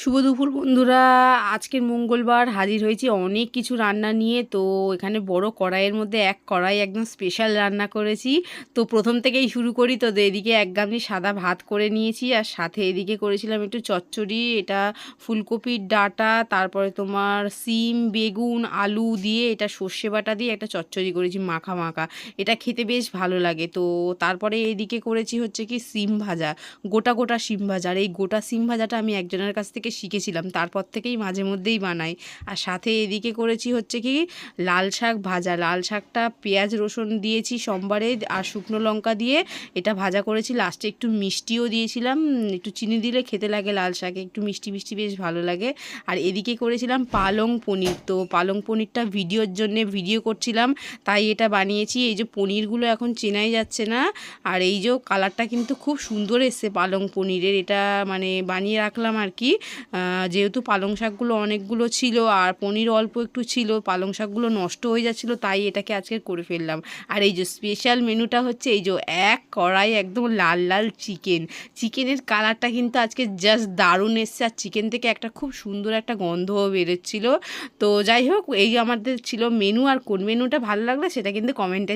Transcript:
শুভ দুপুর বন্ধুরা। আজকের মঙ্গলবার হাজির হয়েছি অনেক কিছু রান্না নিয়ে। তো এখানে বড় কড়াইয়ের মধ্যে এক কড়াই একদম স্পেশাল রান্না করেছি। তো প্রথম থেকেই শুরু করি। তো এদিকে এক গামলি সাদা ভাত করে নিয়েছি, আর সাথে এদিকে করেছিলাম একটু চচ্চড়ি। এটা ফুলকপির ডাঁটা, তারপরে তোমার সিম, বেগুন, আলু দিয়ে এটা সর্ষে বাটা দিয়ে একটা চচ্চড়ি করেছি মাখা মাখা। এটা খেতে বেশ ভালো লাগে। তো তারপরে এদিকে করেছি হচ্ছে কি সিম ভাজা, গোটা গোটা সিম ভাজা। আর এই গোটা সিম ভাজাটা আমি একজনের কাছ থেকে শিখেছিলাম, তারপর থেকেই মাঝে মধ্যেই বানাই। আর সাথে এদিকে করেছি হচ্ছে কি লাল শাক ভাজা। লাল শাকটা পেঁয়াজ রসুন দিয়েছি সোমবারে, আর শুকনো লঙ্কা দিয়ে এটা ভাজা করেছি। লাস্টে একটু মিষ্টিও দিয়েছিলাম, একটু চিনি দিলে খেতে লাগে লাল শাকে, একটু মিষ্টি মিষ্টি বেশ ভালো লাগে। আর এদিকে করেছিলাম পালং পনির। তো পালং পনিরটা ভিডিওর জন্যে ভিডিও করছিলাম, তাই এটা বানিয়েছি। এই যে পনিরগুলো এখন চেনাই যাচ্ছে না, আর এই যে কালারটা কিন্তু খুব সুন্দর এসছে পালং পনিরের। এটা মানে বানিয়ে রাখলাম আর কি, যেহেতু পালং শাকগুলো অনেকগুলো ছিল আর পনির অল্প একটু ছিল, পালং শাকগুলো নষ্ট হয়ে যাচ্ছিলো, তাই এটাকে আজকে করে ফেললাম। আর এই যে স্পেশাল মেনুটা হচ্ছে এই যে এক কড়াই একদম লাল লাল চিকেনের কালারটা কিন্তু আজকে জাস্ট দারুণ এসছে। আর চিকেন থেকে একটা খুব সুন্দর একটা গন্ধও বেরোচ্ছিলো। তো যাই হোক, এই আমাদের ছিল মেনু। আর কোন মেনুটা ভালো লাগলো সেটা কিন্তু কমেন্টে